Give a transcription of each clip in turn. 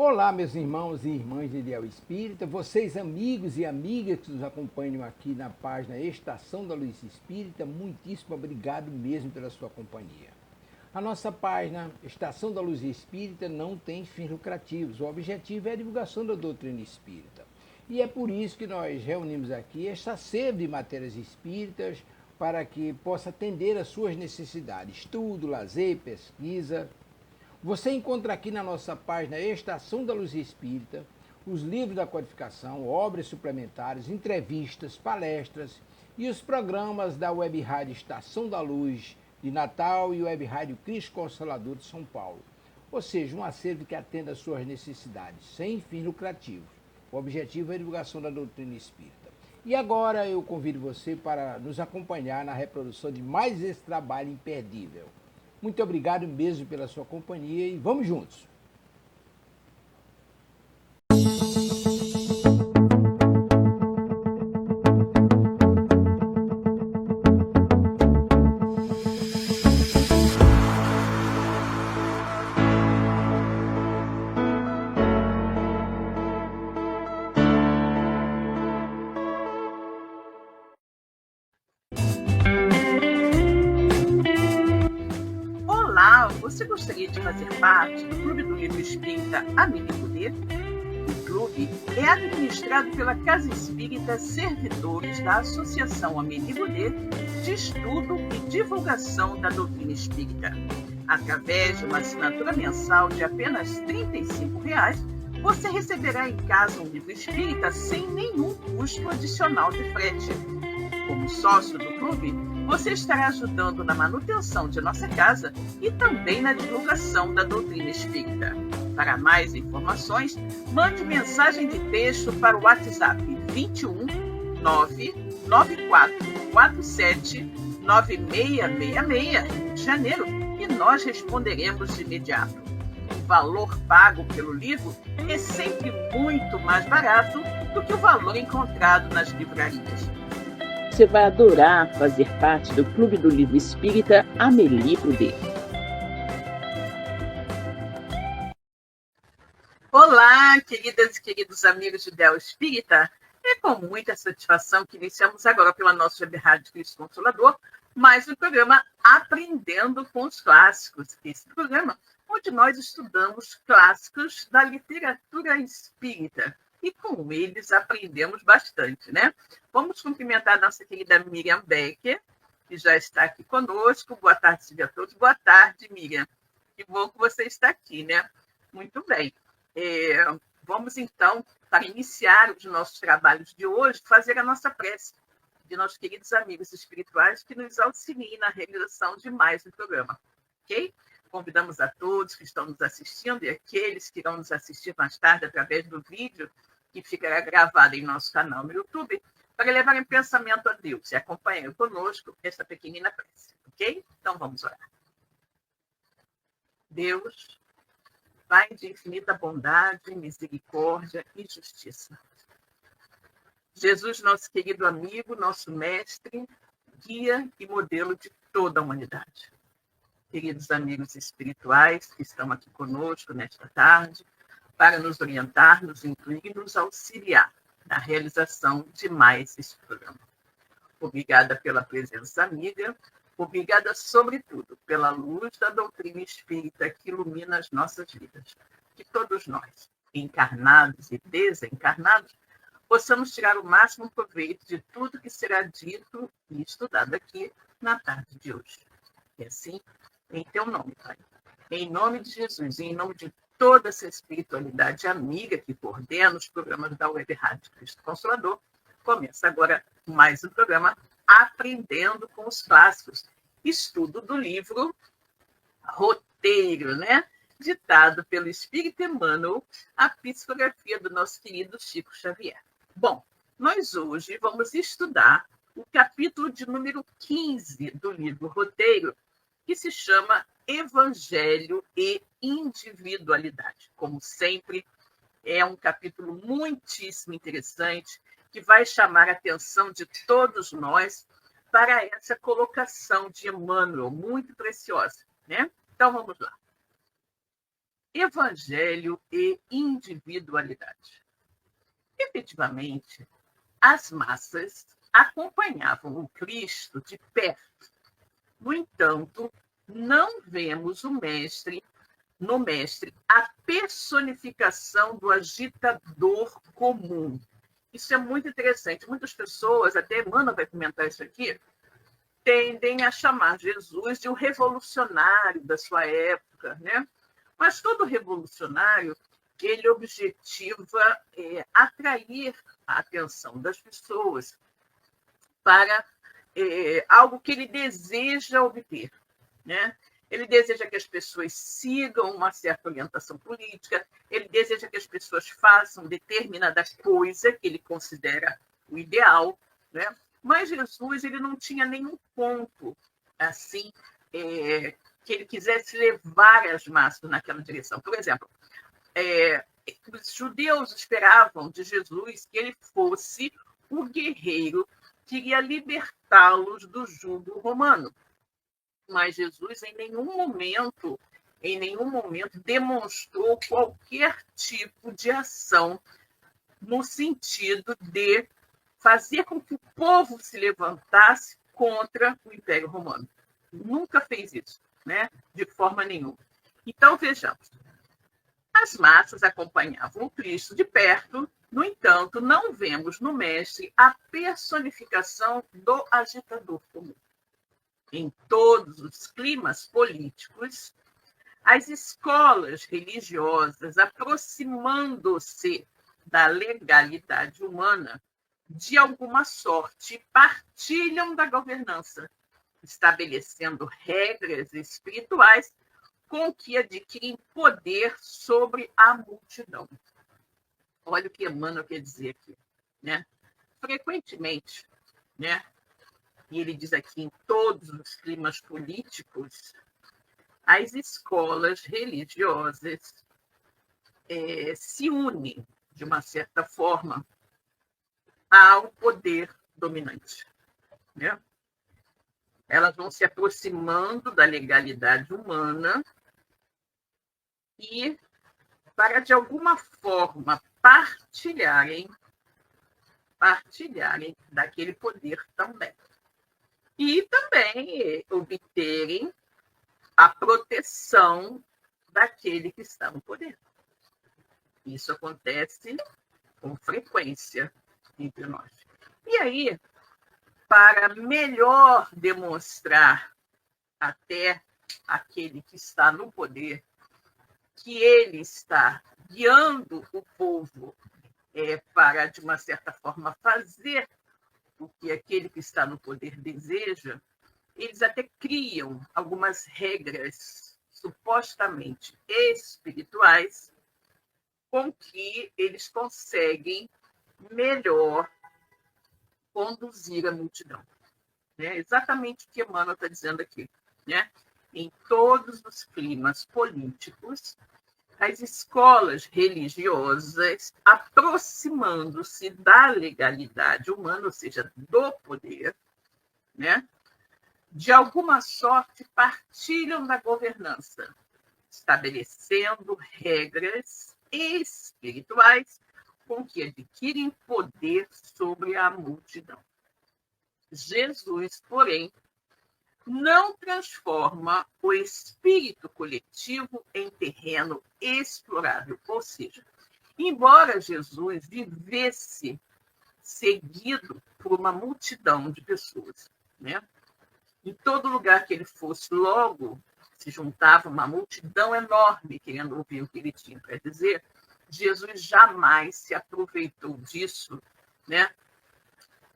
Olá, meus irmãos e irmãs de Ideal Espírita, vocês amigos e amigas que nos acompanham aqui na página Estação da Luz Espírita, muitíssimo obrigado mesmo pela sua companhia. A nossa página Estação da Luz Espírita não tem fins lucrativos, o objetivo é a divulgação da doutrina espírita. E é por isso que nós reunimos aqui esta sede de matérias espíritas para que possa atender às suas necessidades, estudo, lazer, pesquisa. Você encontra aqui na nossa página Estação da Luz Espírita os livros da codificação, obras suplementares, entrevistas, palestras e os programas da Web Rádio Estação da Luz de Natal e Web Rádio Cristo Consolador de São Paulo. Ou seja, um acervo que atenda às suas necessidades, sem fins lucrativos. O objetivo é a divulgação da doutrina espírita. E agora eu convido você para nos acompanhar na reprodução de mais esse trabalho imperdível. Muito obrigado mesmo pela sua companhia e vamos juntos! Você gostaria de fazer parte do Clube do Livro Espírita Amigo e Poder? O clube é administrado pela Casa Espírita Servidores da Associação Amigo e Poder de Estudo e Divulgação da Doutrina Espírita. Através de uma assinatura mensal de apenas R$ 35, você receberá em casa um livro espírita sem nenhum custo adicional de frete. Como sócio do clube, você estará ajudando na manutenção de nossa casa e também na divulgação da doutrina espírita. Para mais informações, mande mensagem de texto para o WhatsApp 21 99447 9666, Rio de Janeiro, e nós responderemos de imediato. O valor pago pelo livro é sempre muito mais barato do que o valor encontrado nas livrarias. Você vai adorar fazer parte do Clube do Livro Espírita Amélie Poder. Olá, queridas e queridos amigos de Ideal Espírita. É com muita satisfação que iniciamos agora pela nossa Web Rádio Cristo Consolador mais um programa Aprendendo com os Clássicos. Esse programa onde nós estudamos clássicos da literatura espírita. E com eles aprendemos bastante, né? Vamos cumprimentar a nossa querida Miriam Becker, que já está aqui conosco. Boa tarde a todos. Boa tarde, Miriam. Que bom que você está aqui, né? Muito bem. Vamos, então, para iniciar os nossos trabalhos de hoje, fazer a nossa prece de nossos queridos amigos espirituais que nos auxiliem na realização de mais um programa, ok? Convidamos a todos que estão nos assistindo e aqueles que irão nos assistir mais tarde através do vídeo que ficará gravado em nosso canal no YouTube, para levarem pensamento a Deus e acompanhem conosco esta pequenina prece, ok? Então vamos orar. Deus, Pai de infinita bondade, misericórdia e justiça. Jesus, nosso querido amigo, nosso mestre, guia e modelo de toda a humanidade. Queridos amigos espirituais que estão aqui conosco nesta tarde, para nos orientar, nos incluir e nos auxiliar na realização de mais esse programa. Obrigada pela presença amiga, obrigada, sobretudo, pela luz da doutrina espírita que ilumina as nossas vidas. Que todos nós, encarnados e desencarnados, possamos tirar o máximo proveito de tudo que será dito e estudado aqui na tarde de hoje. E assim, em teu nome, Pai, em nome de Jesus e em nome de toda essa espiritualidade amiga que coordena os programas da Web Rádio Cristo Consolador, começa agora mais um programa Aprendendo com os Clássicos, estudo do livro Roteiro, né? Ditado pelo Espírito Emmanuel, a psicografia do nosso querido Chico Xavier. Bom, nós hoje vamos estudar o capítulo de número 15 do livro Roteiro, que se chama Evangelho e Individualidade. Como sempre, é um capítulo muitíssimo interessante que vai chamar a atenção de todos nós para essa colocação de Emmanuel, muito preciosa, né? Então, vamos lá. evangelho e individualidade. Efetivamente, as massas acompanhavam o Cristo de perto. No entanto, não vemos no mestre a personificação do agitador comum. Isso é muito interessante. Muitas pessoas, até Emmanuel vai comentar isso aqui, tendem a chamar Jesus de um revolucionário da sua época, né? Mas todo revolucionário, ele objetiva atrair a atenção das pessoas para algo que ele deseja obter, né? Ele deseja que as pessoas sigam uma certa orientação política, ele deseja que as pessoas façam determinada coisa que ele considera o ideal, né? Mas Jesus, ele não tinha nenhum ponto assim que ele quisesse levar as massas naquela direção. Por exemplo, os judeus esperavam de Jesus que ele fosse o guerreiro que iria libertá-los do jugo romano. Mas Jesus em nenhum momento demonstrou qualquer tipo de ação no sentido de fazer com que o povo se levantasse contra o Império Romano. Nunca fez isso, né? De forma nenhuma. Então, vejamos. As massas acompanhavam o Cristo de perto, no entanto, não vemos no mestre a personificação do agitador comum. Em todos os climas políticos, as escolas religiosas, aproximando-se da legalidade humana, de alguma sorte, partilham da governança, estabelecendo regras espirituais com que adquirem poder sobre a multidão. Olha o que Emmanuel quer dizer aqui, né? Frequentemente, né? E ele diz aqui, em todos os climas políticos, as escolas religiosas se unem, de uma certa forma, ao poder dominante, né? Elas vão se aproximando da legalidade humana e, para, de alguma forma, partilharem daquele poder também. E também obterem a proteção daquele que está no poder. Isso acontece com frequência entre nós. E aí, para melhor demonstrar até aquele que está no poder que ele está guiando o povo para, de uma certa forma, fazer o que aquele que está no poder deseja, eles até criam algumas regras supostamente espirituais com que eles conseguem melhor conduzir a multidão. É exatamente o que Emmanuel está dizendo aqui, né? Em todos os climas políticos, as escolas religiosas, aproximando-se da legalidade humana, ou seja, do poder, né? De alguma sorte, partilham da governança, estabelecendo regras espirituais com que adquirem poder sobre a multidão. Jesus, porém, não transforma o espírito coletivo em terreno explorável. Ou seja, embora Jesus vivesse seguido por uma multidão de pessoas, né? Em todo lugar que ele fosse, logo se juntava uma multidão enorme querendo ouvir o que ele tinha para dizer. Jesus jamais se aproveitou disso, né,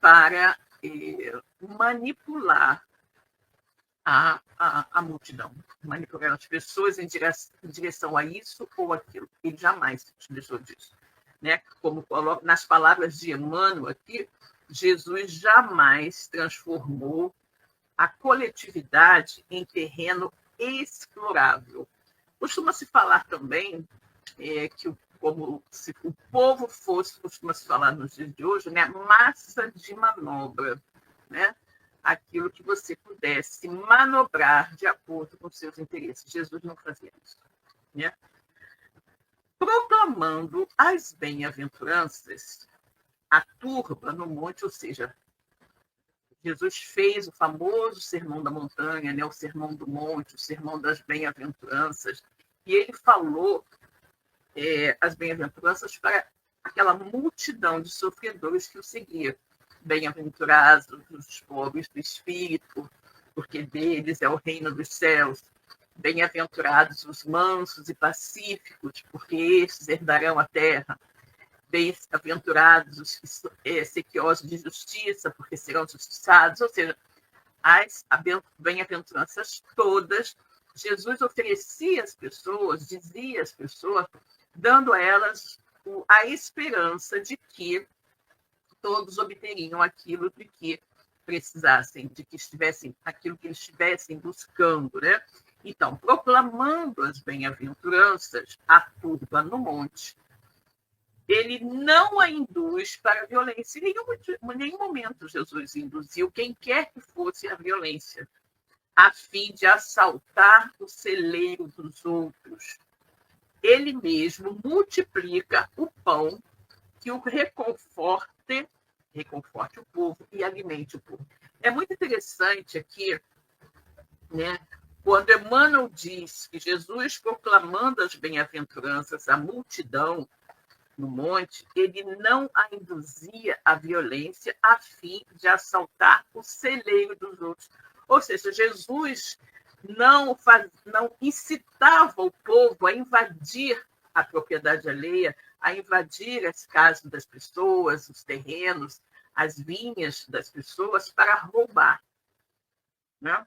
para manipular a multidão, manipular as pessoas em direção a isso ou aquilo. Ele jamais se utilizou disso, né? Como coloca nas palavras de Emmanuel aqui, Jesus jamais transformou a coletividade em terreno explorável. Costuma-se falar também que como se o povo fosse, costuma-se falar nos dias de hoje, né, massa de manobra, né? Aquilo que você pudesse manobrar de acordo com seus interesses. Jesus não fazia isso, né? proclamando as bem-aventuranças, a turba no monte, ou seja, Jesus fez o famoso Sermão da Montanha, né? O Sermão do Monte, o Sermão das Bem-aventuranças, e ele falou as bem-aventuranças para aquela multidão de sofredores que o seguia. Bem-aventurados os pobres do espírito, porque deles é o reino dos céus. Bem-aventurados os mansos e pacíficos, porque estes herdarão a terra. Bem-aventurados os sequiosos de justiça, porque serão justiçados. Ou seja, as bem-aventuranças todas, Jesus oferecia às pessoas, dizia às pessoas, dando a elas a esperança de que todos obteriam aquilo de que precisassem, de que estivessem, aquilo que eles estivessem buscando, né? Então, proclamando as bem-aventuranças, a turba no monte, ele não a induz para a violência. Em nenhum momento Jesus induziu quem quer que fosse a violência, a fim de assaltar o celeiro dos outros. Ele mesmo multiplica o pão que o reconforte o povo e alimente o povo. É muito interessante aqui, né, quando Emmanuel diz que Jesus, proclamando as bem-aventuranças à multidão no monte, ele não a induzia à violência a fim de assaltar o celeiro dos outros. Ou seja, Jesus não incitava o povo a invadir a propriedade alheia, a invadir as casas das pessoas, os terrenos, as vinhas das pessoas para roubar, né?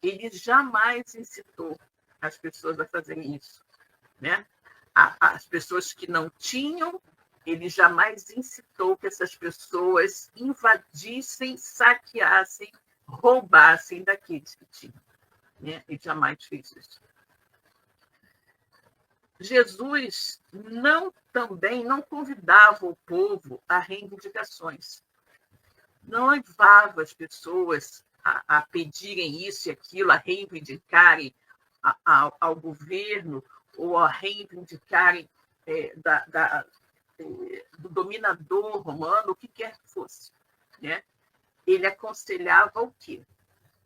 Ele jamais incitou as pessoas a fazerem isso, né? As pessoas que não tinham, ele jamais incitou que essas pessoas invadissem, saqueassem, roubassem daqueles que tinham, né? Ele jamais fez isso. Jesus também não convidava o povo a reivindicações. Não levava as pessoas a pedirem isso e aquilo, a reivindicarem ao governo ou a reivindicarem do dominador romano, o que quer que fosse, né? Ele aconselhava o quê?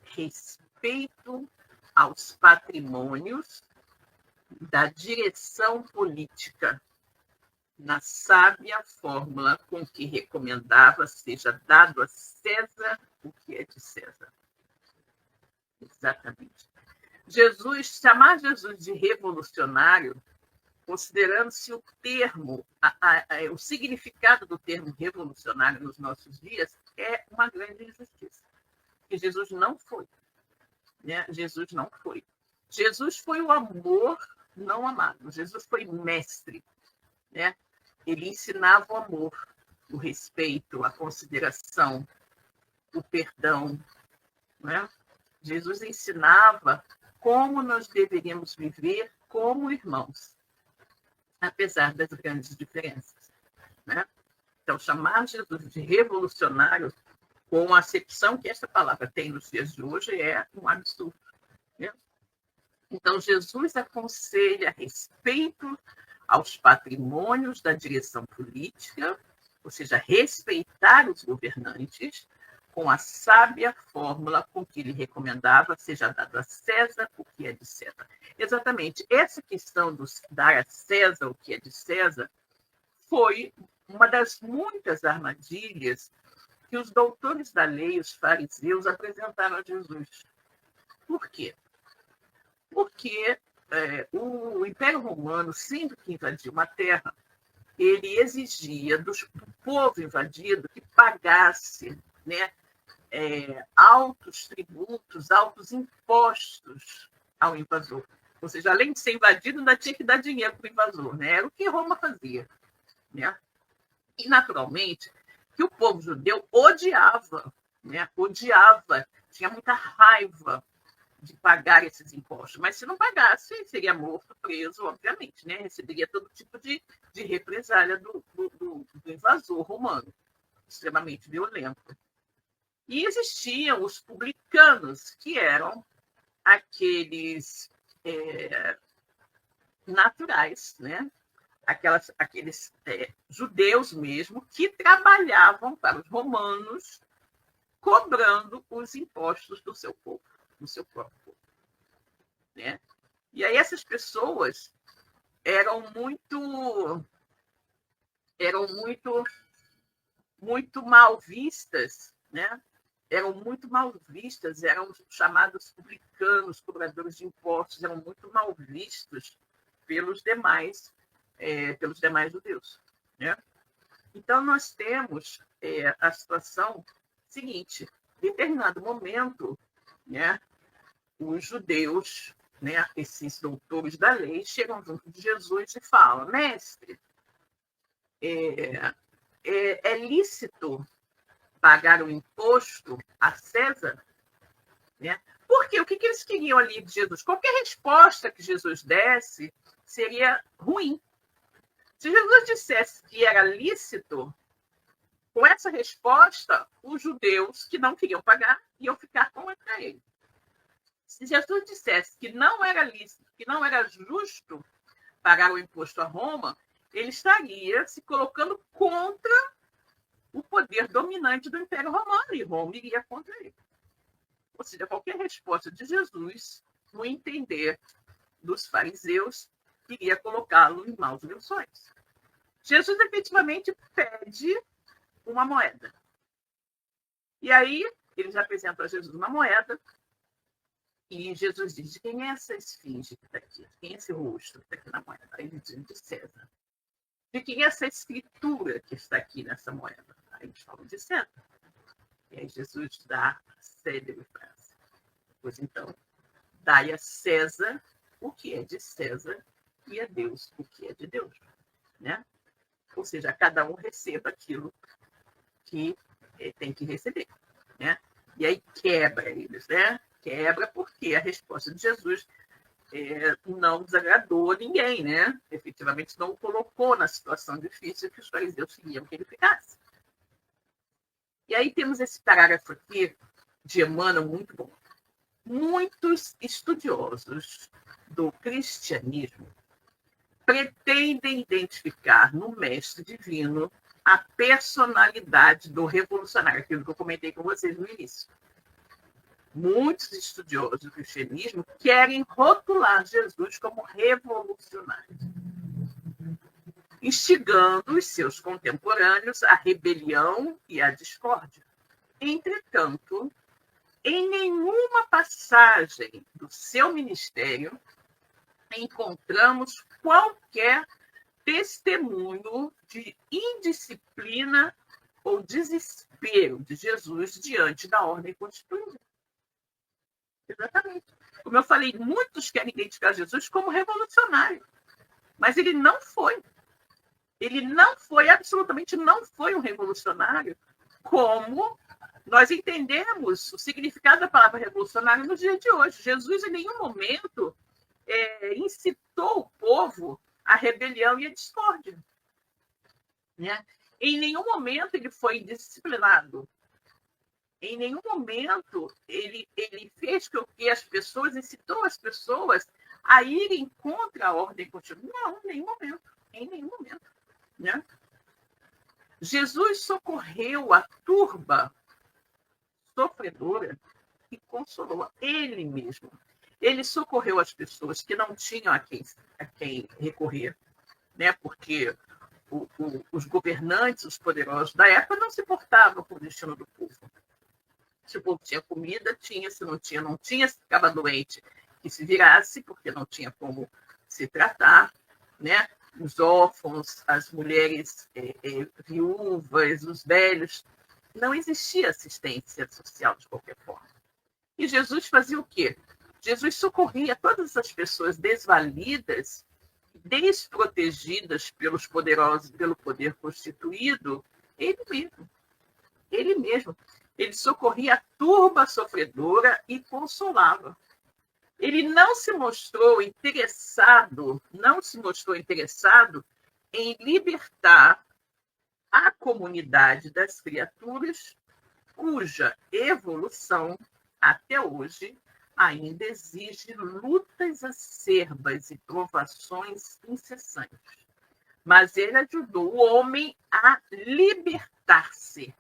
Respeito aos patrimônios da direção política, na sábia fórmula com que recomendava seja dado a César o que é de César. Exatamente. Chamar Jesus de revolucionário, considerando-se o termo, o significado do termo revolucionário nos nossos dias, é uma grande injustiça. Porque Jesus não foi. Né? Jesus não foi. Jesus foi o amor não amado. Jesus foi mestre, né? Ele ensinava o amor, o respeito, a consideração, o perdão, né? Jesus ensinava como nós deveríamos viver como irmãos, apesar das grandes diferenças, né? Então, chamar Jesus de revolucionário, com a acepção que essa palavra tem nos dias de hoje, é um absurdo, né? Então, Jesus aconselha respeito aos patrimônios da direção política, ou seja, respeitar os governantes, com a sábia fórmula com que ele recomendava seja dado a César o que é de César. Exatamente, essa questão de dar a César o que é de César foi uma das muitas armadilhas que os doutores da lei, os fariseus, apresentaram a Jesus. Por quê? Porque o Império Romano, sempre que invadia uma terra, ele exigia do povo invadido que pagasse, né, altos tributos, altos impostos ao invasor. Ou seja, além de ser invadido, ainda tinha que dar dinheiro para o invasor, né? Era o que Roma fazia, né? E, naturalmente, que o povo judeu odiava, né? Odiava, tinha muita raiva de pagar esses impostos, mas se não pagasse, seria morto, preso, obviamente, né? Receberia todo tipo de represália do invasor romano, extremamente violento. E existiam os publicanos, que eram aqueles naturais, né? aqueles judeus mesmo que trabalhavam para os romanos, cobrando os impostos do seu povo, do seu próprio povo, né? E aí essas pessoas eram muito mal vistas, né? Eram muito mal vistas, eram chamados publicanos, cobradores de impostos, eram muito mal vistos pelos demais judeus, né? Então nós temos a situação seguinte: em determinado momento, né, os judeus, né, esses doutores da lei, chegam junto de Jesus e falam: mestre, é lícito pagar o imposto a César? Né? Porque o que eles queriam ali de Jesus? Qualquer resposta que Jesus desse seria ruim. Se Jesus dissesse que era lícito, com essa resposta, os judeus que não queriam pagar iam ficar contra ele. Se Jesus dissesse que não era lícito, que não era justo pagar o imposto a Roma, ele estaria se colocando contra o poder dominante do Império Romano, e Roma iria contra ele. Ou seja, qualquer resposta de Jesus, no entender dos fariseus, iria colocá-lo em maus lençóis. Jesus efetivamente pede uma moeda. E aí, eles apresentam a Jesus uma moeda, e Jesus diz: de quem é essa esfinge que está aqui? De quem é esse rosto que está aqui na moeda? Aí ele diz: de César. De quem é essa escritura que está aqui nessa moeda? Aí eles falam: de César. E aí Jesus dá a célebre frase: pois então, dai a César o que é de César e a Deus o que é de Deus, né? Ou seja, cada um receba aquilo que tem que receber, né? E aí quebra eles, né? Quebra porque a resposta de Jesus não desagradou ninguém, né? Efetivamente não o colocou na situação difícil que os fariseus queriam que ele ficasse. E aí temos esse parágrafo aqui de Emmanuel muito bom. Muitos estudiosos do cristianismo pretendem identificar no mestre divino a personalidade do revolucionário, aquilo que eu comentei com vocês no início. Muitos estudiosos do cristianismo querem rotular Jesus como revolucionário, instigando os seus contemporâneos à rebelião e à discórdia. Entretanto, em nenhuma passagem do seu ministério encontramos qualquer testemunho de indisciplina ou desespero de Jesus diante da ordem constituída. Exatamente. Como eu falei, muitos querem identificar Jesus como revolucionário, mas ele não foi. Ele não foi, absolutamente não foi um revolucionário, como nós entendemos o significado da palavra revolucionário no dia de hoje. Jesus, em nenhum momento, incitou o povo à rebelião e à discórdia, né? Em nenhum momento ele foi indisciplinado. Em nenhum momento ele fez com que as pessoas, incitou as pessoas a irem contra a ordem constitucional. Não, em nenhum momento. Em nenhum momento, né? Jesus socorreu a turba sofredora e consolou ele mesmo. Ele socorreu as pessoas que não tinham a quem recorrer, né? Porque os governantes, os poderosos da época, não se importavam com o destino do povo. Se o povo tinha comida, tinha. Se não tinha, não tinha. Se ficava doente, que se virasse, porque não tinha como se tratar, né? Os órfãos, as mulheres viúvas, os velhos. Não existia assistência social de qualquer forma. E Jesus fazia o quê? Jesus socorria todas as pessoas desvalidas, desprotegidas pelos poderosos, pelo poder constituído, ele mesmo. Ele mesmo. Ele socorria a turba sofredora e consolava. Ele não se mostrou interessado em libertar a comunidade das criaturas cuja evolução, até hoje, ainda exige lutas acerbas e provações incessantes. mas ele ajudou o homem a libertar-se.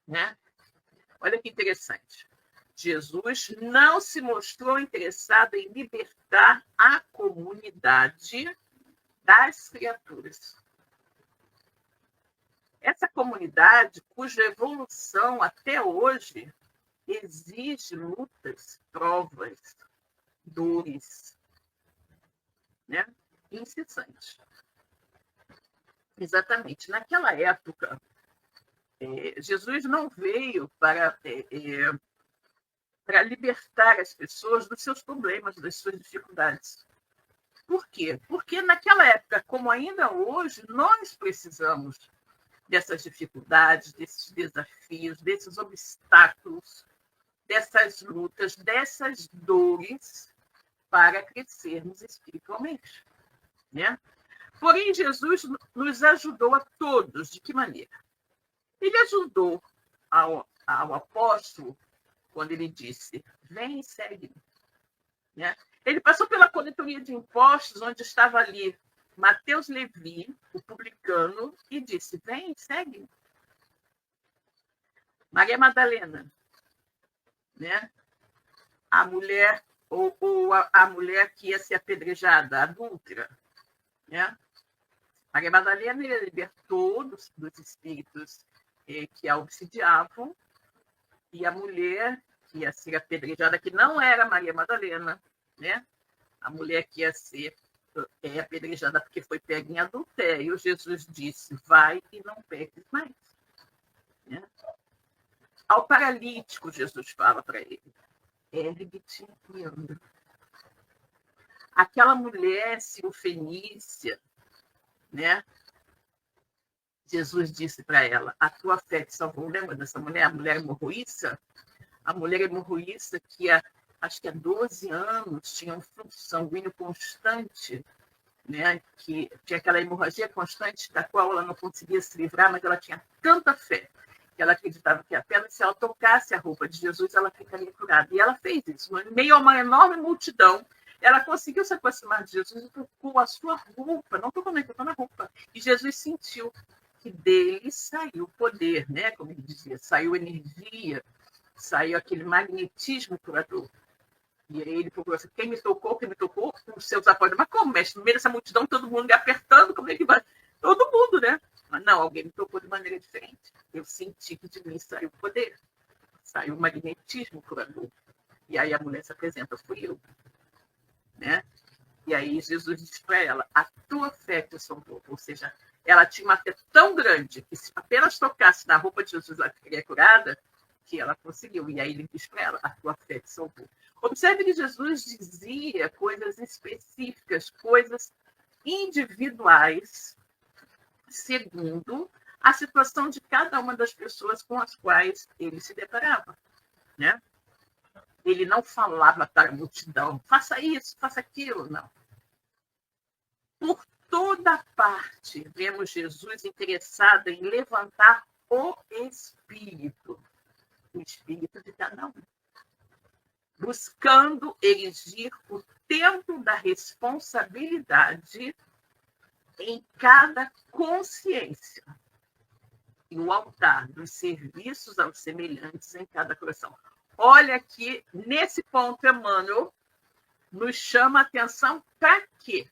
Né? Olha que interessante. Jesus não se mostrou interessado em libertar a comunidade das criaturas. Essa comunidade, cuja evolução até hoje exige lutas, provas, dores, né? Incessantes. Exatamente. Naquela época, Jesus não veio para libertar as pessoas dos seus problemas, das suas dificuldades. Por quê? Porque naquela época, como ainda hoje, nós precisamos dessas dificuldades, desses desafios, desses obstáculos, dessas lutas, dessas dores para crescermos espiritualmente. Né? Porém, Jesus nos ajudou a todos. De que maneira? Ele ajudou ao apóstolo quando ele disse, vem e segue-me. Né? Ele passou pela coletoria de impostos, onde estava ali Mateus Levi, o publicano, e disse, vem e segue-me. Maria Madalena, né? A mulher, ou a mulher que ia ser apedrejada, a adúltera. Né? Maria Madalena ele libertou dos espíritos que a obsidiavam, e a mulher que ia ser apedrejada, que não era Maria Madalena, né? A mulher que ia ser apedrejada porque foi pega em adultério, Jesus disse, vai e não peques mais. Né? Ao paralítico, Jesus fala para ele, ergue-te e anda. Aquela mulher cirofenícia, né? Jesus disse para ela, a tua fé te salvou. Lembra dessa mulher, a mulher hemorroíça? A mulher hemorroíça que acho que há 12 anos tinha um fluxo sanguíneo constante, né? Que tinha aquela hemorragia constante da qual ela não conseguia se livrar, mas ela tinha tanta fé que ela acreditava que apenas se ela tocasse a roupa de Jesus, ela ficaria curada. E ela fez isso. No meio a uma enorme multidão, ela conseguiu se aproximar de Jesus e tocou a sua roupa. Não tocou nem, tocou na roupa. E Jesus sentiu que dele saiu poder, né? Como ele dizia, saiu energia, saiu aquele magnetismo curador. E aí ele procurou assim, quem me tocou, os seus apóstolos. Mas como, mestre? No meio dessa multidão, todo mundo me apertando, como é que vai? Todo mundo, né? Mas não, alguém me tocou de maneira diferente. Eu senti que de mim saiu poder, saiu o magnetismo curador. E aí a mulher se apresenta, fui eu. Né? E aí Jesus diz para ela, a tua fé te salvou. Ou seja, ela tinha uma fé tão grande que se apenas tocasse na roupa de Jesus, ela ficaria curada, que ela conseguiu. E aí ele diz para ela, a tua fé te salvou. Observe que Jesus dizia coisas específicas, coisas individuais, segundo a situação de cada uma das pessoas com as quais ele se deparava. Né? Ele não falava para a multidão, faça isso, faça aquilo, não. Por toda parte, vemos Jesus interessado em levantar o espírito de cada um, buscando erigir o templo da responsabilidade em cada consciência e o altar dos serviços aos semelhantes em cada coração. Olha que, nesse ponto, Emmanuel nos chama a atenção para quê?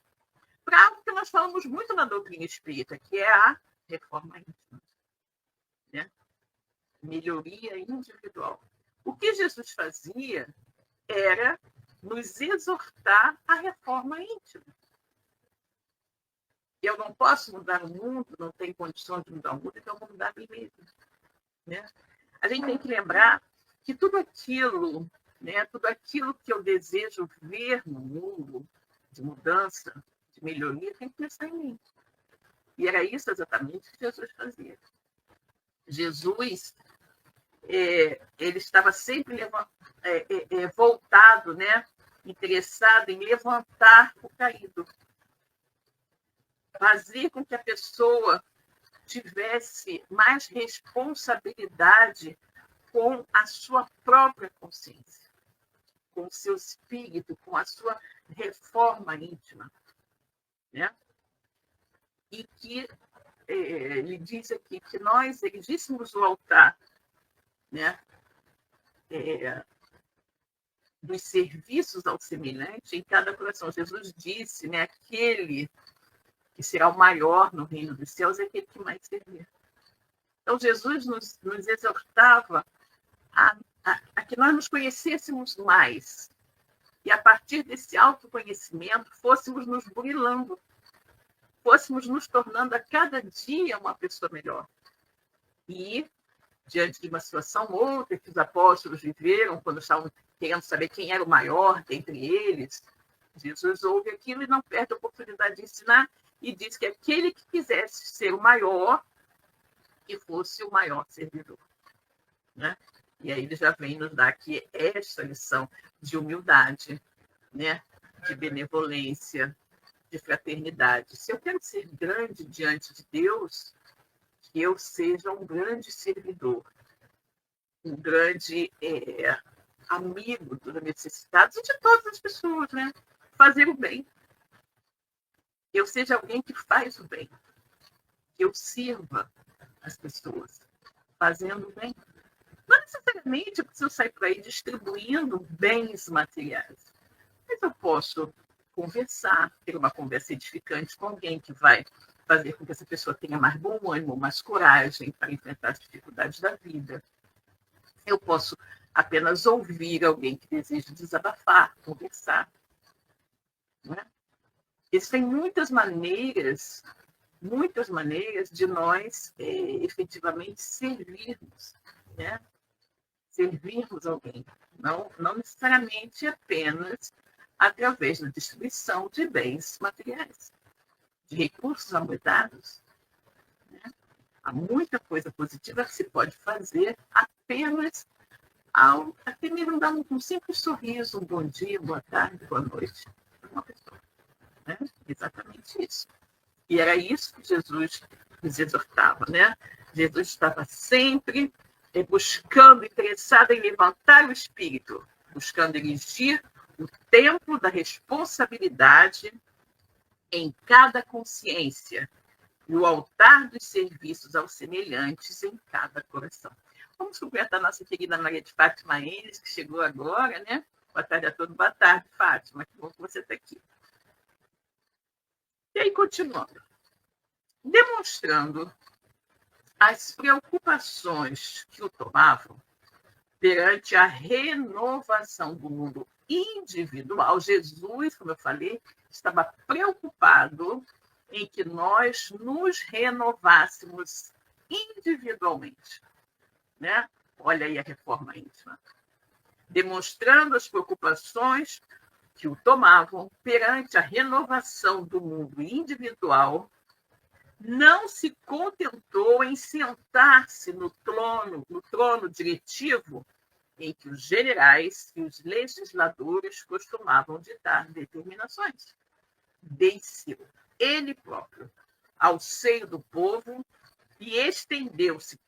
Para algo que nós falamos muito na doutrina espírita, que é a reforma íntima. Né? Melhoria individual. O que Jesus fazia era nos exortar à reforma íntima. Eu não posso mudar o mundo, não tenho condições de mudar o mundo, então eu vou mudar a mim mesmo. Né? A gente tem que lembrar que tudo aquilo, né, tudo aquilo que eu desejo ver no mundo, de mudança, de melhoria, tem que começar em mim. E era isso exatamente que Jesus fazia. Jesus, ele estava sempre voltado, né, interessado em levantar o caído. Fazer com que a pessoa tivesse mais responsabilidade com a sua própria consciência, com o seu espírito, com a sua reforma íntima. Né? e que ele diz aqui que nós erigíssemos o altar, né, dos serviços ao semelhante em cada coração. Jesus disse, né, aquele que será o maior no reino dos céus é aquele que mais servir. Então, Jesus nos exortava a que nós nos conhecêssemos mais e, a partir desse autoconhecimento, fôssemos nos burilando, fôssemos nos tornando a cada dia uma pessoa melhor. E, diante de uma situação ou outra que os apóstolos viveram, quando estavam querendo saber quem era o maior dentre eles, Jesus ouve aquilo e não perde a oportunidade de ensinar e diz que aquele que quisesse ser o maior, que fosse o maior servidor. Né? E aí ele já vem nos dar aqui esta lição de humildade, né? De benevolência, de fraternidade. Se eu quero ser grande diante de Deus, que eu seja um grande servidor, um grande amigo dos necessitados e de todas as pessoas, né? Fazer o bem. Que eu seja alguém que faz o bem. Que eu sirva as pessoas, fazendo o bem. Não necessariamente eu preciso sair por aí distribuindo bens materiais, mas eu posso conversar, ter uma conversa edificante com alguém que vai fazer com que essa pessoa tenha mais bom ânimo, mais coragem para enfrentar as dificuldades da vida. Eu posso apenas ouvir alguém que deseja desabafar, conversar. Né? Existem muitas maneiras de nós efetivamente servirmos, né? Servirmos alguém. Não necessariamente apenas através da distribuição de bens materiais, de recursos amoedados. Né? Há muita coisa positiva que se pode fazer apenas até mesmo dar um simples sorriso, um bom dia, boa tarde, boa noite para uma pessoa. Né? Exatamente isso. E era isso que Jesus nos exortava. Né? Jesus estava sempre buscando, interessado em levantar o espírito, buscando erigir o templo da responsabilidade em cada consciência e o altar dos serviços aos semelhantes em cada coração. Vamos cumprimentar a nossa querida Maria de Fátima Enes, que chegou agora, né? Boa tarde a todos. Boa tarde, Fátima. Que bom que você está aqui. E aí, continuando. Demonstrando as preocupações que o tomavam perante a renovação do mundo individual, Jesus, como eu falei, estava preocupado em que nós nos renovássemos individualmente. Né? Olha aí a reforma íntima. Demonstrando as preocupações que o tomavam perante a renovação do mundo individual, não se contentou em sentar-se no trono diretivo em que os generais e os legisladores costumavam ditar determinações. Desceu ele próprio ao seio do povo e entendeu-se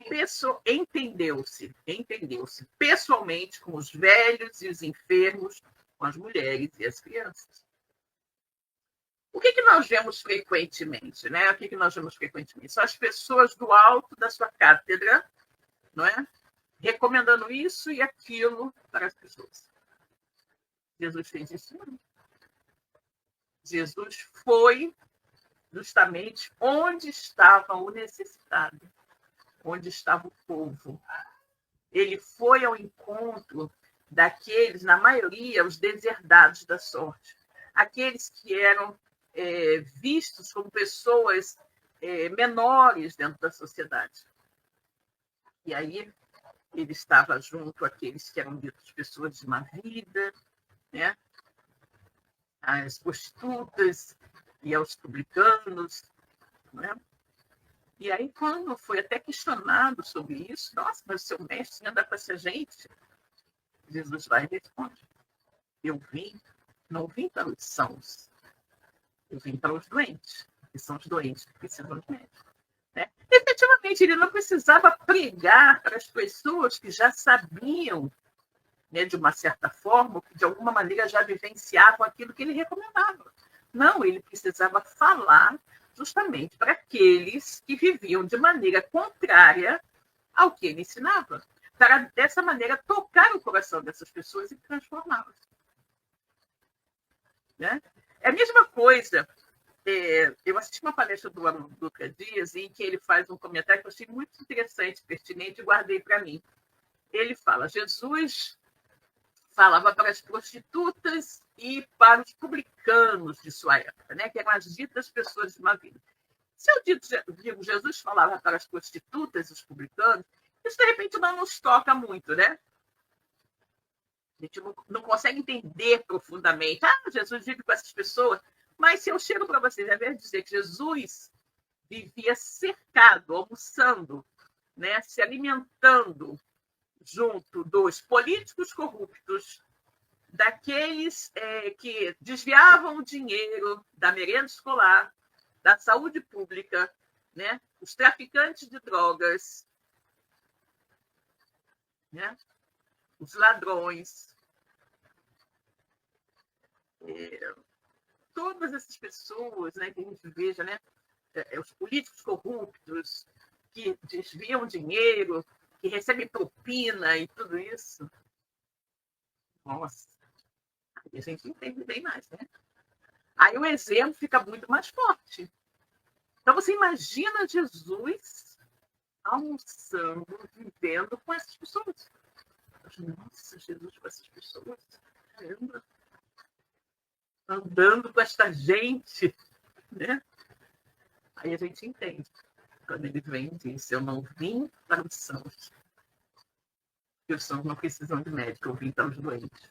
pessoalmente com os velhos e os enfermos, com as mulheres e as crianças. O que nós vemos frequentemente? Né? O que nós vemos frequentemente? São as pessoas do alto da sua cátedra, não é? Recomendando isso e aquilo para as pessoas. Jesus fez isso não. Jesus foi justamente onde estava o necessitado, onde estava o povo. Ele foi ao encontro daqueles, na maioria, os deserdados da sorte, aqueles que eram vistos como pessoas menores dentro da sociedade. E aí ele estava junto àqueles que eram ditos pessoas de má vida, né? As prostitutas e aos publicanos. Né? E aí, quando foi até questionado sobre isso, nossa, mas o seu mestre anda com essa gente? Jesus vai e responde, não vim para os sãos, eu vim para os doentes, que são os doentes que precisam de médico. Né? Efetivamente, ele não precisava pregar para as pessoas que já sabiam, né, de uma certa forma, que de alguma maneira já vivenciavam aquilo que ele recomendava. Não, ele precisava falar justamente para aqueles que viviam de maneira contrária ao que ele ensinava, para, dessa maneira, tocar o coração dessas pessoas e transformá-las. Né? É a mesma coisa. Eu assisti uma palestra do Dutra Dias, em que ele faz um comentário que eu achei muito interessante, pertinente, e guardei para mim. Ele fala, Jesus falava para as prostitutas e para os publicanos de sua época, né, que eram as ditas pessoas de uma vida. Se eu digo Jesus falava para as prostitutas e os publicanos, isso, de repente, não nos toca muito, né? A gente não consegue entender profundamente. Jesus vive com essas pessoas. Mas se eu chego para vocês, ao invés de dizer que Jesus vivia cercado, almoçando, né, se alimentando junto dos políticos corruptos, daqueles que desviavam o dinheiro da merenda escolar, da saúde pública, né, os traficantes de drogas, né, os ladrões, todas essas pessoas, né, que a gente veja, né, os políticos corruptos que desviam dinheiro, que recebem propina e tudo isso. Nossa, aí a gente entende bem mais, né? Aí o exemplo fica muito mais forte. Então você imagina Jesus almoçando, vivendo com essas pessoas. Nossa, Jesus com essas pessoas. Caramba. Andando com esta gente, né? Aí a gente entende. Quando ele vem e diz, eu não vim para os sãos. Porque os sãos não precisam de médico, eu vim para os doentes.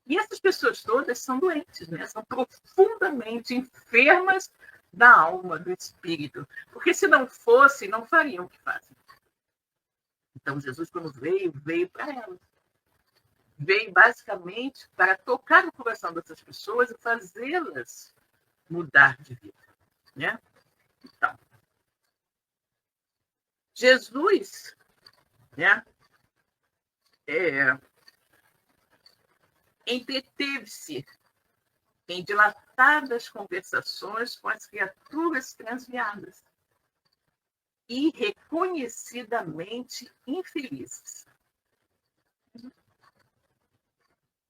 E essas pessoas todas são doentes, né? São profundamente enfermas da alma, do espírito. Porque se não fosse, não fariam o que fazem. Então Jesus, quando veio para elas. Veio basicamente para tocar o coração dessas pessoas e fazê-las mudar de vida, né? Então, Jesus, né, entreteve-se em dilatadas conversações com as criaturas transviadas e reconhecidamente infelizes.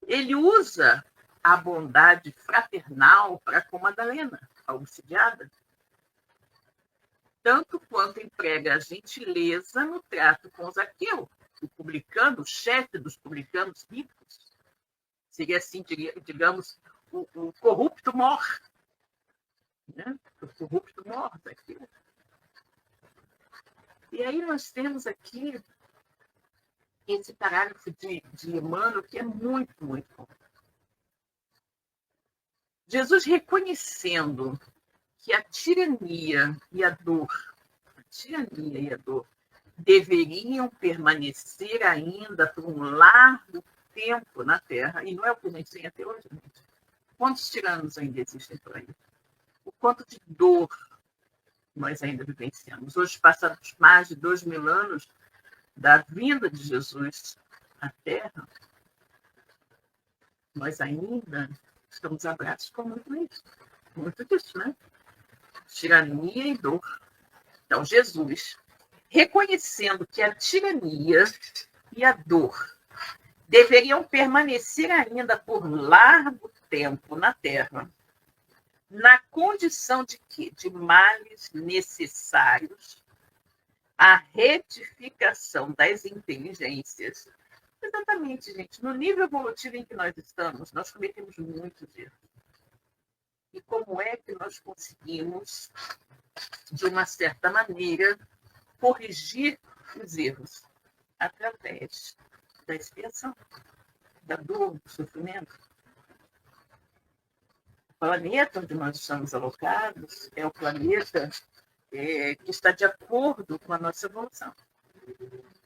Ele usa a bondade fraternal para com Madalena, a obsidiada, tanto quanto emprega a gentileza no trato com Zaqueu, o publicano, o chefe dos publicanos ricos. Seria assim, digamos, o corrupto mor. Né? O corrupto mor Zaqueu. E aí nós temos aqui esse parágrafo de Emmanuel, que é muito, muito bom. Jesus reconhecendo que a tirania e a dor deveriam permanecer ainda por um largo tempo na Terra, e não é o que a gente tem até hoje, gente. Quantos tiranos ainda existem por aí? O quanto de dor nós ainda vivenciamos. Hoje, passados mais de 2000 anos da vinda de Jesus à Terra, nós ainda estamos abraços com muito disso, né? Tirania e dor. Então, Jesus, reconhecendo que a tirania e a dor deveriam permanecer ainda por largo tempo na Terra, na condição de quê? De males necessários à retificação das inteligências. Exatamente, gente. No nível evolutivo em que nós estamos, nós cometemos muitos erros. E como é que nós conseguimos, de uma certa maneira, corrigir os erros? Através da expiação, da dor, do sofrimento. O planeta onde nós estamos alocados é o planeta que está de acordo com a nossa evolução,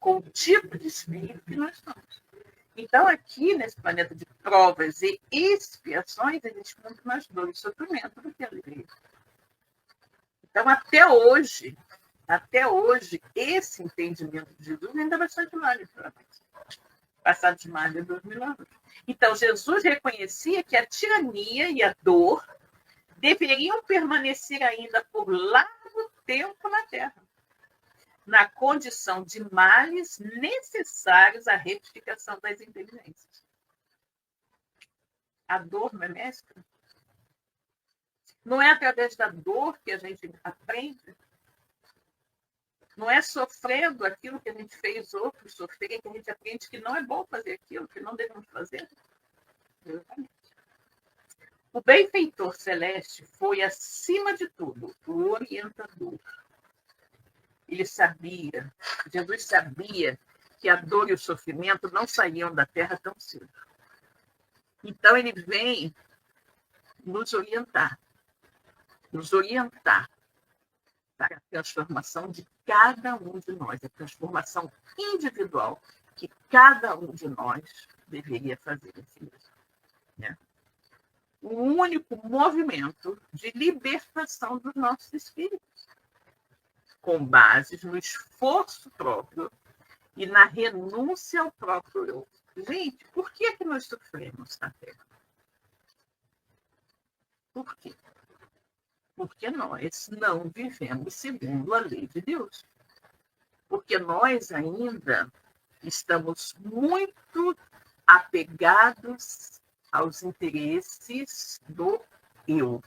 com o tipo de espírito que nós somos. Então, aqui, nesse planeta de provas e expiações, existe muito mais dor e sofrimento do que alegria. Então, até hoje, esse entendimento de Jesus ainda é bastante válido para nós. Passados mais de 2000 anos. Então, Jesus reconhecia que a tirania e a dor deveriam permanecer ainda por largo tempo na Terra, na condição de males necessários à retificação das inteligências. A dor não é mestra? Não é através da dor que a gente aprende? Não é sofrendo aquilo que a gente fez outros sofrerem que a gente aprende que não é bom fazer aquilo, que não devemos fazer? Exatamente. O benfeitor celeste foi, acima de tudo, o orientador. Ele sabia, Jesus sabia que a dor e o sofrimento não saíam da terra tão cedo. Então, ele vem nos orientar para a transformação de cada um de nós, a transformação individual que cada um de nós deveria fazer em si mesmo, né? O único movimento de libertação dos nossos espíritos, com base no esforço próprio e na renúncia ao próprio eu. Gente, por que é que nós sofremos na Terra? Por quê? Porque nós não vivemos segundo a lei de Deus. Porque nós ainda estamos muito apegados aos interesses do eu.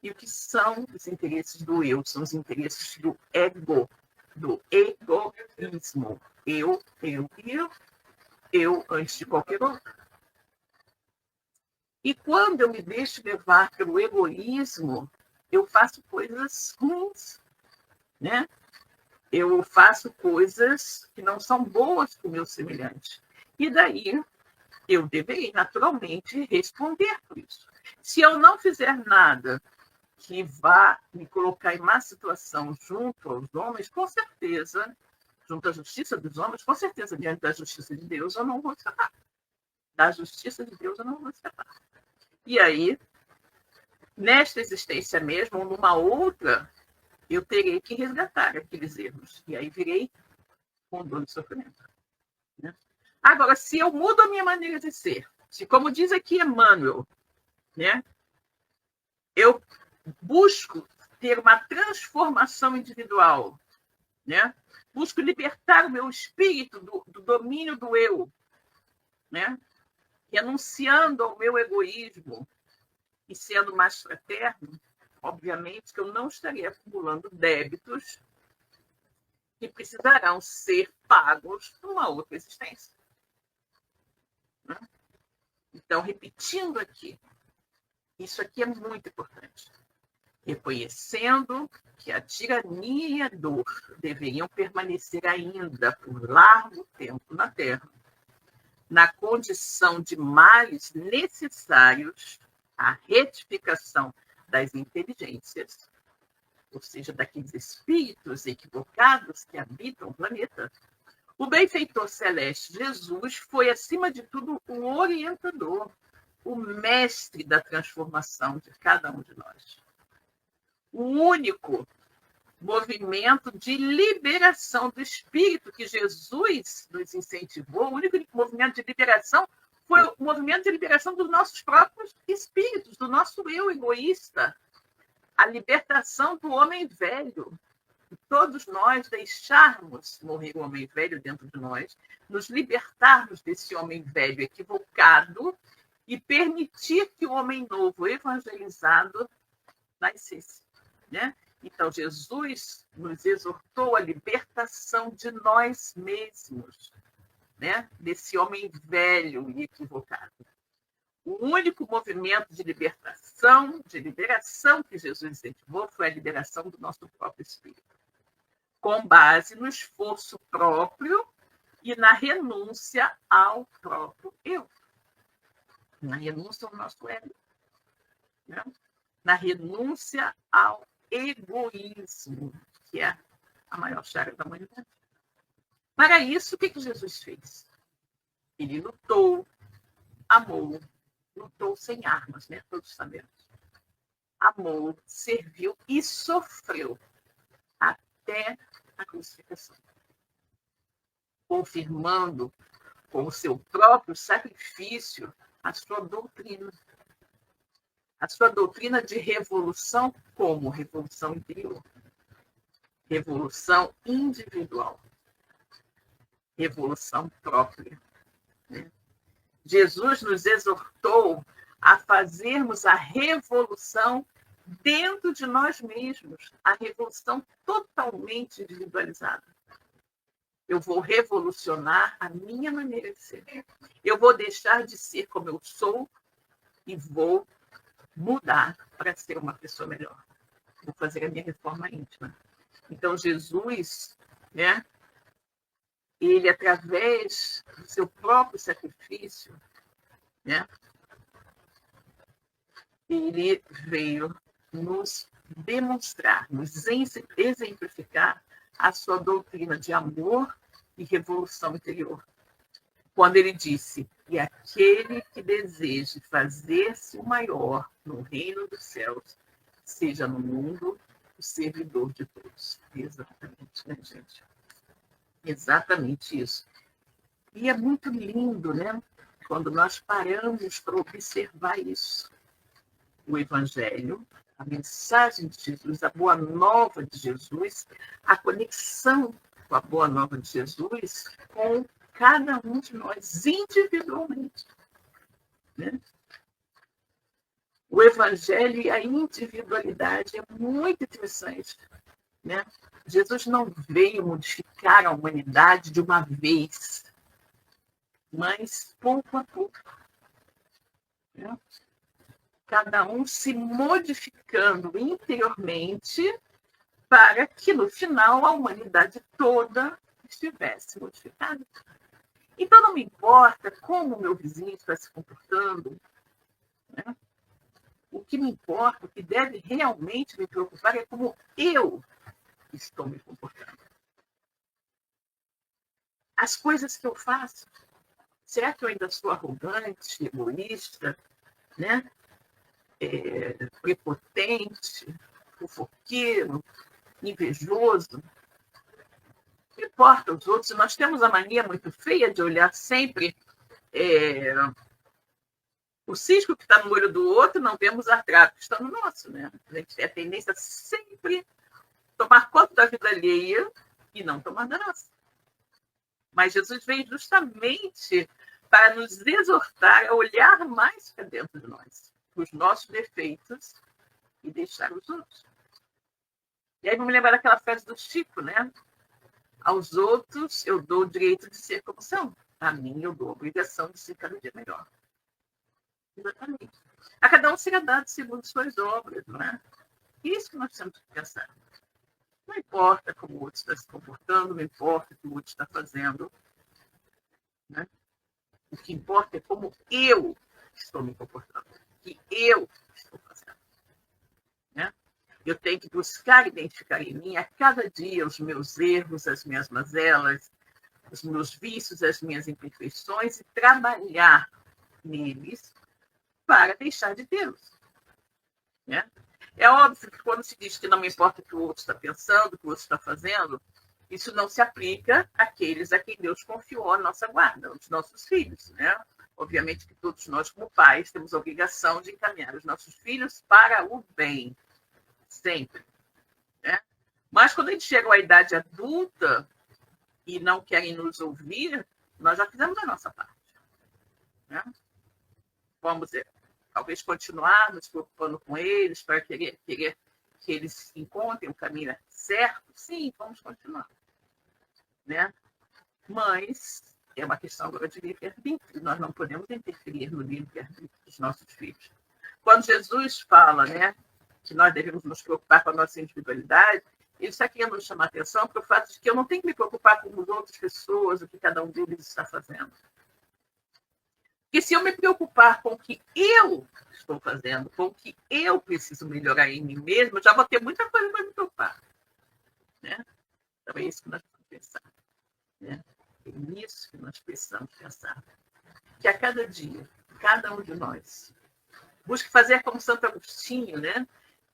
E o que são os interesses do eu? São os interesses do ego, do egoísmo. Eu antes de qualquer outro. E quando eu me deixo levar pelo egoísmo, eu faço coisas ruins, né? Eu faço coisas que não são boas para o meu semelhante. E daí eu deveria naturalmente responder por isso. Se eu não fizer nada que vá me colocar em má situação junto aos homens, com certeza, junto à justiça dos homens, com certeza, diante da justiça de Deus, eu não vou escapar. Da justiça de Deus, eu não vou escapar. E aí, nesta existência mesmo, ou numa outra, eu terei que resgatar aqueles erros. E aí virei com dor e sofrimento, né? Agora, se eu mudo a minha maneira de ser, se, como diz aqui Emmanuel, né, eu busco ter uma transformação individual, né? Busco libertar o meu espírito do domínio do eu, né? Renunciando ao meu egoísmo e sendo mais fraterno, obviamente que eu não estarei acumulando débitos que precisarão ser pagos numa outra existência, né? Então, repetindo aqui, isso aqui é muito importante. Reconhecendo que a tirania e a dor deveriam permanecer ainda por largo tempo na Terra, na condição de males necessários à retificação das inteligências, ou seja, daqueles espíritos equivocados que habitam o planeta, o benfeitor celeste Jesus foi, acima de tudo, o orientador, o mestre da transformação de cada um de nós. O único movimento de liberação do espírito que Jesus nos incentivou, o único movimento de liberação foi o movimento de liberação dos nossos próprios espíritos, do nosso eu egoísta, a libertação do homem velho. Todos nós deixarmos morrer o homem velho dentro de nós, nos libertarmos desse homem velho equivocado e permitir que o homem novo, evangelizado, nascesse, né? Então, Jesus nos exortou à libertação de nós mesmos, né? Desse homem velho e equivocado. O único movimento de liberação que Jesus incentivou foi a liberação do nosso próprio espírito, com base no esforço próprio e na renúncia ao próprio eu. Na renúncia ao nosso ego, né? Na renúncia ao egoísmo, que é a maior chaga da humanidade. Para isso, o que Jesus fez? Ele lutou, amou, lutou sem armas, né? Todos sabemos. Amou, serviu e sofreu até a crucificação, confirmando com o seu próprio sacrifício a sua doutrina, a sua doutrina de revolução como revolução interior, revolução individual, revolução própria. Né? Jesus nos exortou a fazermos a revolução dentro de nós mesmos, a revolução totalmente individualizada. Eu vou revolucionar a minha maneira de ser. Eu vou deixar de ser como eu sou e vou mudar para ser uma pessoa melhor. Vou fazer a minha reforma íntima. Então, Jesus, né, ele, através do seu próprio sacrifício, né, ele veio nos demonstrar, nos exemplificar a sua doutrina de amor e revolução interior. Quando ele disse, e aquele que deseje fazer-se o maior no reino dos céus, seja no mundo o servidor de todos. Exatamente, né, gente? Exatamente isso. E é muito lindo, né? Quando nós paramos para observar isso. O Evangelho, a mensagem de Jesus, a boa nova de Jesus, a conexão com a boa nova de Jesus com cada um de nós individualmente. Né? O Evangelho e a individualidade é muito interessante. Né? Jesus não veio modificar a humanidade de uma vez, mas pouco a pouco. Né? Cada um se modificando interiormente para que, no final, a humanidade toda estivesse modificada. Então, não me importa como o meu vizinho está se comportando. Né? O que me importa, o que deve realmente me preocupar é como eu estou me comportando. As coisas que eu faço, será que eu ainda sou arrogante, egoísta, né? Prepotente, fofoqueiro, invejoso? Não importa os outros, nós temos a mania muito feia de olhar sempre o cisco que está no olho do outro, não vemos a trave que está no nosso. Né? A gente tem a tendência a sempre tomar conta da vida alheia e não tomar da nossa. Mas Jesus veio justamente para nos exortar a olhar mais para dentro de nós, os nossos defeitos e deixar os outros. E aí vamos lembrar daquela frase do Chico, né? Aos outros eu dou o direito de ser como são. A mim eu dou a obrigação de ser cada dia melhor. Exatamente. A cada um será dado segundo suas obras, não é? Isso que nós temos que pensar. Não importa como o outro está se comportando, não importa o que o outro está fazendo. Né? O que importa é como eu estou me comportando, o que eu estou fazendo. Né? Eu tenho que buscar identificar em mim a cada dia os meus erros, as minhas mazelas, os meus vícios, as minhas imperfeições e trabalhar neles para deixar de tê-los. Né? É óbvio que quando se diz que não me importa o que o outro está pensando, o que o outro está fazendo, isso não se aplica àqueles a quem Deus confiou a nossa guarda, os nossos filhos. Né? Obviamente que todos nós, como pais, temos a obrigação de encaminhar os nossos filhos para o bem, sempre. Né? Mas quando eles chegam à idade adulta e não querem nos ouvir, nós já fizemos a nossa parte. Né? Vamos talvez continuar nos preocupando com eles, para querer que eles encontrem o caminho certo. Sim, vamos continuar. Né? Mas é uma questão agora de livre-arbítrio. Nós não podemos interferir no livre-arbítrio dos nossos filhos. Quando Jesus fala, né, que nós devemos nos preocupar com a nossa individualidade, ele está querendo nos chamar a atenção para o fato de que eu não tenho que me preocupar com as outras pessoas, o que cada um deles está fazendo. Porque se eu me preocupar com o que eu estou fazendo, com o que eu preciso melhorar em mim mesmo, eu já vou ter muita coisa para me preocupar. Né? Então é isso que nós precisamos pensar. Né? É nisso que nós precisamos pensar. Que a cada dia, cada um de nós, busque fazer como Santo Agostinho, né?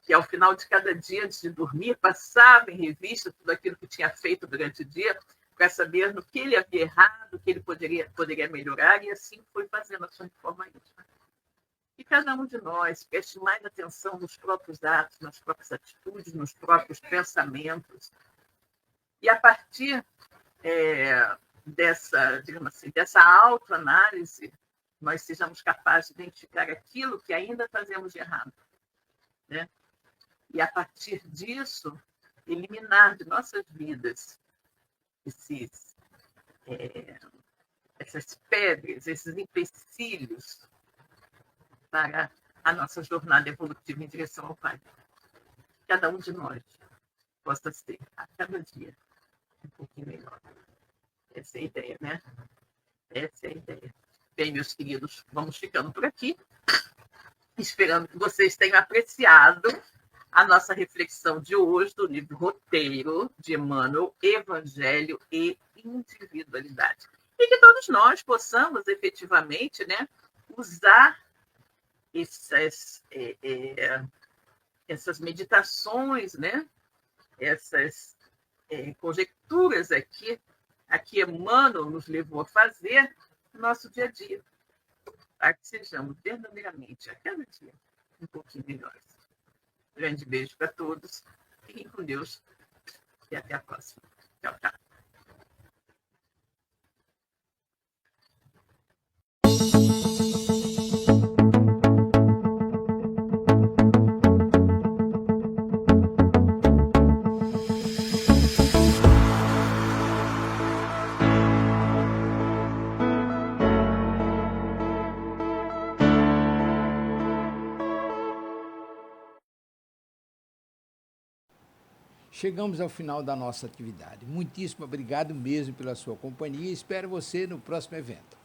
Que ao final de cada dia, antes de dormir, passava em revista tudo aquilo que tinha feito durante o dia, para saber no que ele havia errado, o que ele poderia melhorar, e assim foi fazendo a sua reforma íntima. que cada um de nós preste mais atenção nos próprios atos, nas próprias atitudes, nos próprios pensamentos. E a partir dessa, digamos assim, dessa autoanálise, nós sejamos capazes de identificar aquilo que ainda fazemos de errado, né? E a partir disso, eliminar de nossas vidas essas pedras, esses empecilhos para a nossa jornada evolutiva em direção ao Pai. Cada um de nós possa ser, a cada dia, um pouquinho melhor. Essa é a ideia, né? Essa é a ideia. Bem, meus queridos, vamos ficando por aqui, esperando que vocês tenham apreciado a nossa reflexão de hoje do livro Roteiro de Emmanuel, Evangelho e Individualidade. E que todos nós possamos efetivamente, né, usar essas meditações, né, essas conjecturas aqui, a que Emmanuel nos levou a fazer no nosso dia a dia, para que sejamos verdadeiramente, a cada dia, um pouquinho melhores. Um grande beijo para todos, fiquem com Deus e até a próxima. Tchau, tchau. Chegamos ao final da nossa atividade. Muitíssimo obrigado mesmo pela sua companhia e espero você no próximo evento.